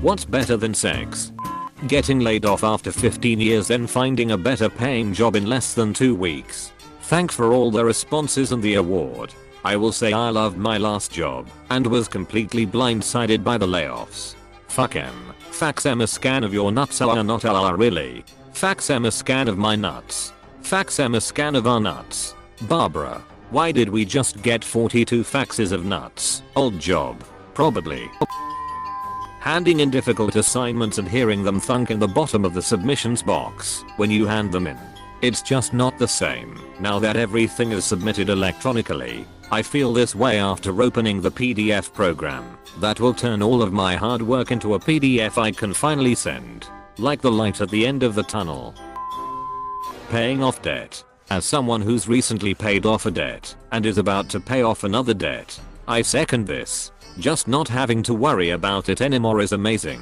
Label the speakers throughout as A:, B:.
A: What's better than sex? Getting laid off after 15 years then finding a better paying job in less than 2 weeks. Thanks for all the responses and the award. I will say I loved my last job and was completely blindsided by the layoffs. Fuck em. Fax em a scan of your nuts. Not really. Fax em a scan of my nuts. Fax em a scan of our nuts. Barbara, why did we just get 42 faxes of nuts? Old job. Probably. Handing in difficult assignments and hearing them thunk in the bottom of the submissions box when you hand them in. It's just not the same. Now that everything is submitted electronically, I feel this way after opening the PDF program that will turn all of my hard work into a PDF I can finally send. Like the light at the end of the tunnel. Paying off debt. As someone who's recently paid off a debt and is about to pay off another debt, I second this. Just not having to worry about it anymore is amazing.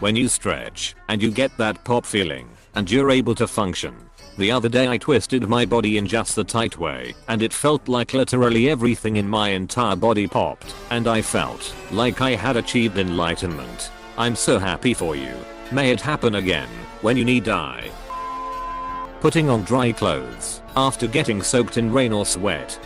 A: When you stretch and you get that pop feeling and you're able to function. The other day I twisted my body in just the tight way and it felt like literally everything in my entire body popped and I felt like I had achieved enlightenment. I'm so happy for you. May it happen again when you need I. Putting on dry clothes after getting soaked in rain or sweat.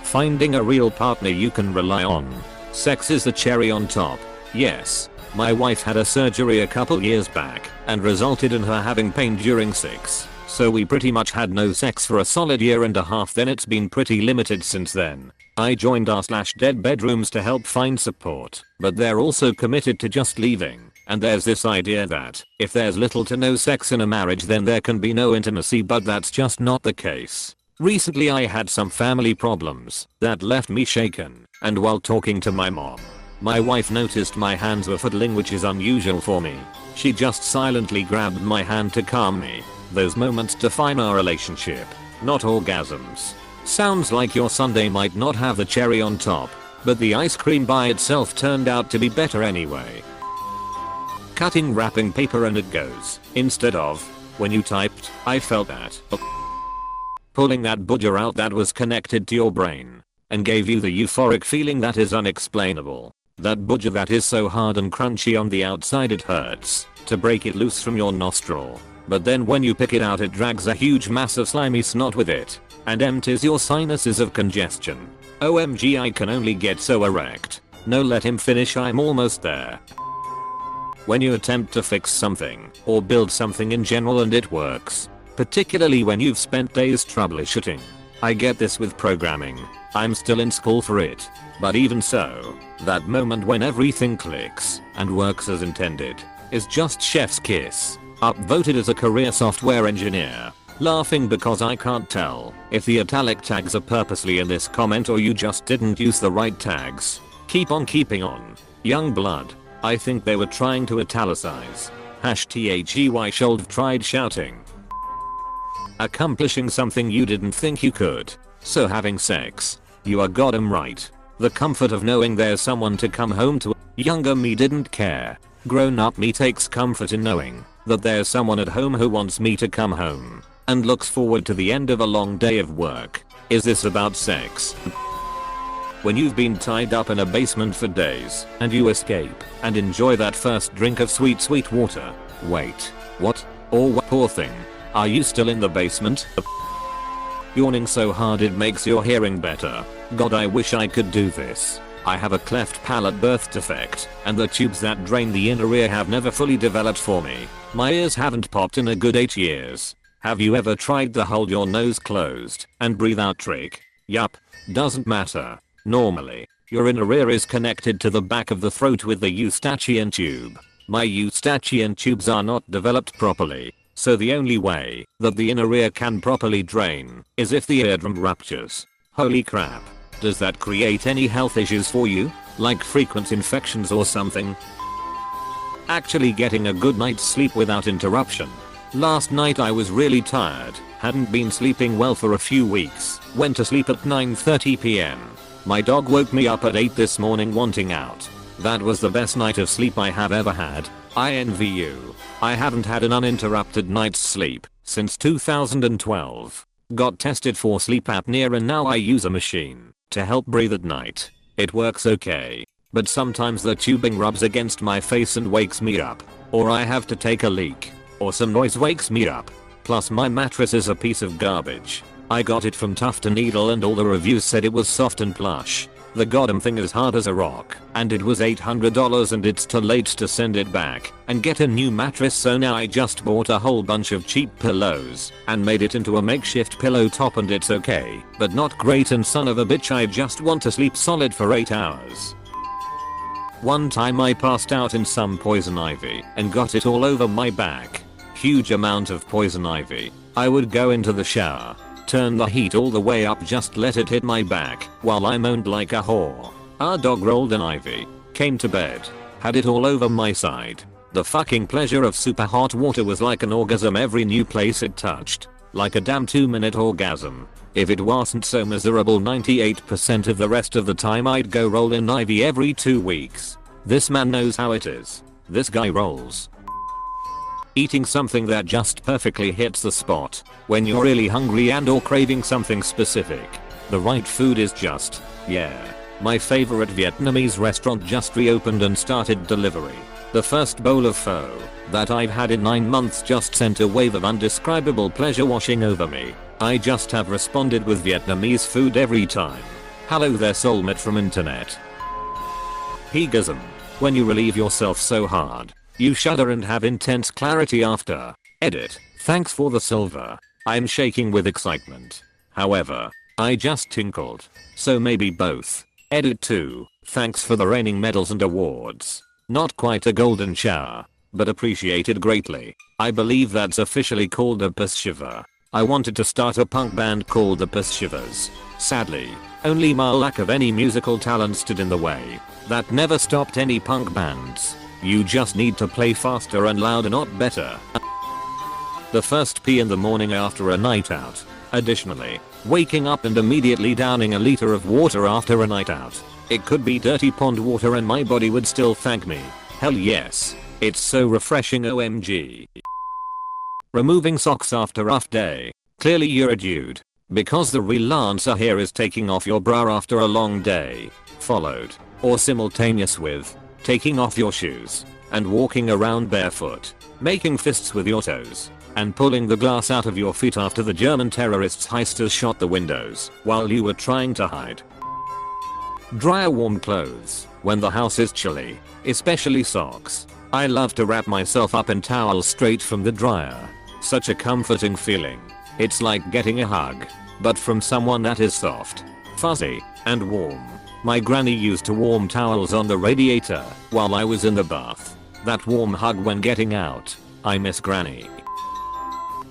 A: Finding a real partner you can rely on. Sex is the cherry on top. Yes, my wife had a surgery a couple years back and resulted in her having pain during sex. So we pretty much had no sex for a solid year and a half. Then it's been pretty limited since then. I joined r/dead bedrooms to help find support, but they're also committed to just leaving. And there's this idea that if there's little to no sex in a marriage then there can be no intimacy, but that's just not the case. Recently I had some family problems that left me shaken, and while talking to my mom, my wife noticed my hands were fiddling, which is unusual for me. She just silently grabbed my hand to calm me. Those moments define our relationship, not orgasms. Sounds like your Sunday might not have the cherry on top, but the ice cream by itself turned out to be better anyway. Cutting wrapping paper and it goes, instead of, when you typed, I felt that. Pulling that budger out that was connected to your brain and gave you the euphoric feeling that is unexplainable. That budger that is so hard and crunchy on the outside it hurts to break it loose from your nostril. But then when you pick it out it drags a huge mass of slimy snot with it and empties your sinuses of congestion. OMG, I can only get so erect. No, let him finish, I'm almost there. When you attempt to fix something or build something in general and it works. Particularly when you've spent days troubleshooting. I get this with programming. I'm still in school for it. But even so, that moment when everything clicks and works as intended is just chef's kiss. Upvoted as a career software engineer. Laughing because I can't tell if the italic tags are purposely in this comment or you just didn't use the right tags. Keep on keeping on. Young blood. I think they were trying to italicize. #THEY should tried shouting. Accomplishing something you didn't think you could. So having sex. You are goddamn right. The comfort of knowing there's someone to come home to. Younger me didn't care. Grown up me takes comfort in knowing that there's someone at home who wants me to come home and looks forward to the end of a long day of work. Is this about sex? When you've been tied up in a basement for days and you escape and enjoy that first drink of sweet water. Wait, what? Or what? Poor thing. Are you still in the basement? Yawning so hard it makes your hearing better. God, I wish I could do this. I have a cleft palate birth defect and the tubes that drain the inner ear have never fully developed for me. My ears haven't popped in a good 8 years. Have you ever tried the hold your nose closed and breathe out trick? Yup. Doesn't matter. Normally, your inner ear is connected to the back of the throat with the eustachian tube. My eustachian tubes are not developed properly. So the only way that the inner ear can properly drain is if the eardrum ruptures. Holy crap. Does that create any health issues for you? Like frequent infections or something? Actually getting a good night's sleep without interruption. Last night I was really tired, hadn't been sleeping well for a few weeks, went to sleep at 9:30 p.m. My dog woke me up at 8 this morning wanting out. That was the best night of sleep I have ever had. I envy you. I haven't had an uninterrupted night's sleep since 2012. Got tested for sleep apnea and now I use a machine to help breathe at night. It works okay. but sometimes the tubing rubs against my face and wakes me up. Or I have to take a leak. Or some noise wakes me up. Plus my mattress is a piece of garbage. I got it from Tuft & Needle and all the reviews said it was soft and plush. The goddamn thing is hard as a rock, and it was $800 and it's too late to send it back and get a new mattress, so now I just bought a whole bunch of cheap pillows and made it into a makeshift pillow top, and it's okay, but not great, and son of a bitch, I just want to sleep solid for 8 hours. One time I passed out in some poison ivy and got it all over my back. Huge amount of poison ivy. I would go into the shower, turn the heat all the way up, just let it hit my back while I moaned like a whore. Our dog rolled an ivy, came to bed, had it all over my side. The fucking pleasure of super hot water was like an orgasm every new place it touched. Like a damn 2-minute orgasm. If it wasn't so miserable 98% of the rest of the time I'd go roll in ivy every 2 weeks. This man knows how it is. This guy rolls. Eating something that just perfectly hits the spot when you're really hungry and or craving something specific. The right food is just, yeah. My favorite Vietnamese restaurant just reopened and started delivery. The first bowl of pho that I've had in 9 months just sent a wave of undescribable pleasure washing over me. I just have responded with Vietnamese food every time. Hello there, soulmate from internet. Hegasm. When you relieve yourself so hard, you shudder and have intense clarity after. Edit. Thanks for the silver. I'm shaking with excitement. However, I just tinkled. So maybe both. Edit 2. Thanks for the raining medals and awards. Not quite a golden shower, but appreciated greatly. I believe that's officially called a Shiva. I wanted to start a punk band called the Shivas. Sadly, only my lack of any musical talent stood in the way. That never stopped any punk bands. You just need to play faster and louder, not better. The first pee in the morning after a night out. Additionally, waking up and immediately downing a liter of water after a night out. It could be dirty pond water and my body would still thank me. Hell yes. It's so refreshing, OMG. Removing socks after a rough day. Clearly you're a dude. Because the real answer here is taking off your bra after a long day. Followed, or simultaneous with, taking off your shoes and walking around barefoot, making fists with your toes, and pulling the glass out of your feet after the German terrorists heisters shot the windows while you were trying to hide. Dryer warm clothes when the house is chilly, especially socks. I love to wrap myself up in towels straight from the dryer. Such a comforting feeling. It's like getting a hug, but from someone that is soft, fuzzy, and warm. My granny used to warm towels on the radiator while I was in the bath. That warm hug when getting out. I miss granny.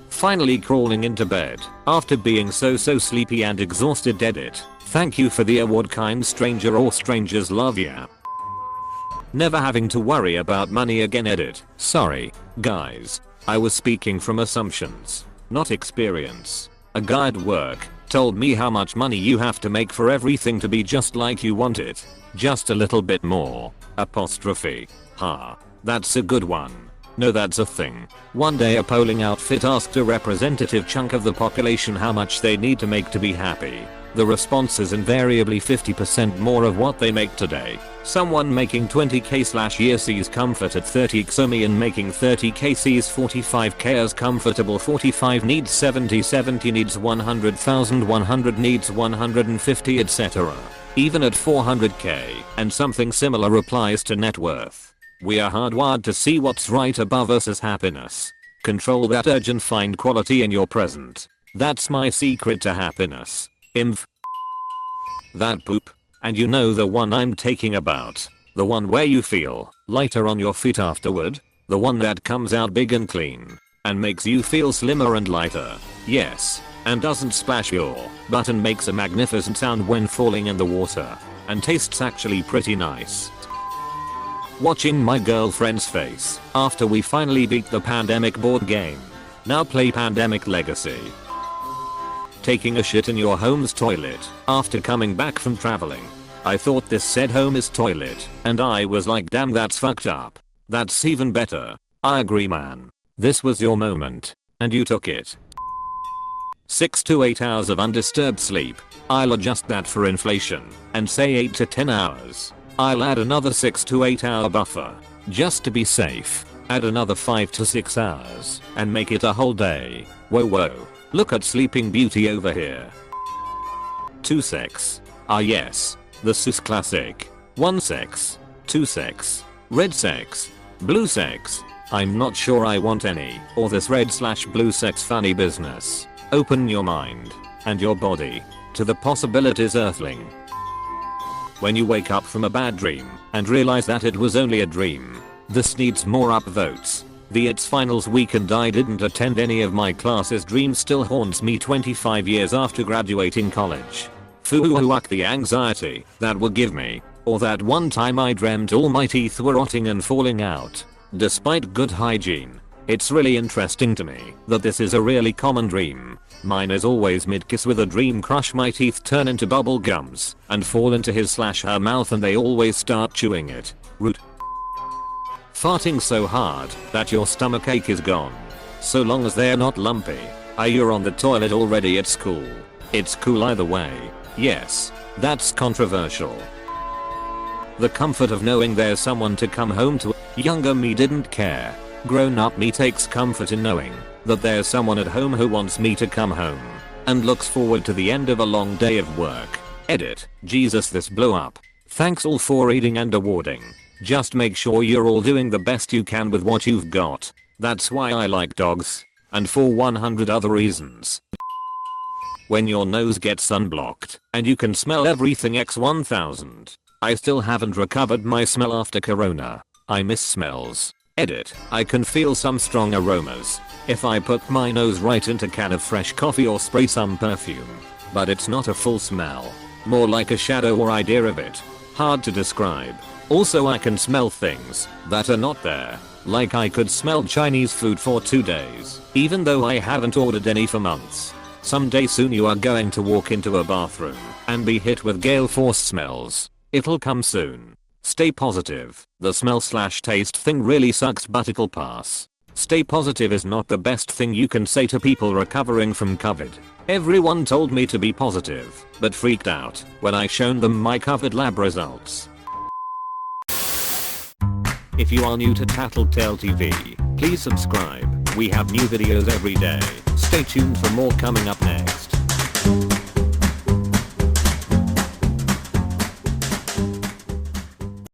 A: Finally crawling into bed after being so sleepy and exhausted. Edit. Thank you for the award, kind stranger, or strangers love ya. Never having to worry about money again. Edit. Sorry, guys. I was speaking from assumptions, not experience. A guy at work told me how much money you have to make for everything to be just like you want it. Just a little bit more. Apostrophe. Ha. That's a good one. No, that's a thing. One day a polling outfit asked a representative chunk of the population how much they need to make to be happy. The response is invariably 50% more of what they make today. Someone making 20k/year sees comfort at 30k, and making 30k sees 45k as comfortable. 45 needs 70, 70 needs 100,000, 100 needs 150, etc. Even at 400k, and something similar applies to net worth. We are hardwired to see what's right above us as happiness. Control that urge and find quality in your present. That's my secret to happiness. That poop. And you know the one I'm taking about. The one where you feel lighter on your feet afterward. The one that comes out big and clean and makes you feel slimmer and lighter. Yes. And doesn't splash your butt and makes a magnificent sound when falling in the water. And tastes actually pretty nice. Watching my girlfriend's face after we finally beat the Pandemic board game. Now play Pandemic Legacy. Taking a shit in your home's toilet after coming back from traveling. I thought this said home is toilet, and I was like, damn, that's fucked up. That's even better. I agree, man. This was your moment, and you took it. 6 to 8 hours of undisturbed sleep. I'll adjust that for inflation and say 8 to 10 hours. I'll add another 6 to 8 hour buffer. Just to be safe, add another 5 to 6 hours and make it a whole day. Whoa. Look at Sleeping Beauty over here. 2 sex. Ah yes, the sus classic. 1 sex. 2 sex. Red sex. Blue sex. I'm not sure I want any or this red/blue sex funny business. Open your mind and your body to the possibilities, Earthling. When you wake up from a bad dream and realize that it was only a dream, this needs more upvotes. It's finals week and I didn't attend any of my classes. Dream still haunts me 25 years after graduating college. Fuck the anxiety that will give me. Or that one time I dreamt all my teeth were rotting and falling out. Despite good hygiene, it's really interesting to me that this is a really common dream. Mine is always mid-kiss with a dream crush. My teeth turn into bubble gums and fall into his/her mouth and they always start chewing it. Rude. Farting so hard that your stomach ache is gone. So long as they're not lumpy. You're on the toilet already at school. It's cool either way. Yes, that's controversial. The comfort of knowing there's someone to come home to. Younger me didn't care. Grown up me takes comfort in knowing that there's someone at home who wants me to come home and looks forward to the end of a long day of work. Edit. Jesus, this blew up. Thanks all for reading and awarding. Just make sure you're all doing the best you can with what you've got. That's why I like dogs. And for 100 other reasons. When your nose gets unblocked and you can smell everything x1000. I still haven't recovered my smell after corona. I miss smells. Edit. I can feel some strong aromas if I put my nose right into a can of fresh coffee or spray some perfume. But it's not a full smell. More like a shadow or idea of it. Hard to describe. Also I can smell things that are not there. Like I could smell Chinese food for 2 days, even though I haven't ordered any for months. Someday soon you are going to walk into a bathroom and be hit with gale force smells. It'll come soon. Stay positive. The smell/taste thing really sucks but it'll pass. Stay positive is not the best thing you can say to people recovering from COVID. Everyone told me to be positive, but freaked out when I shown them my COVID lab results. If you are new to Tattletale TV, please subscribe. We have new videos every day. Stay tuned for more coming up next.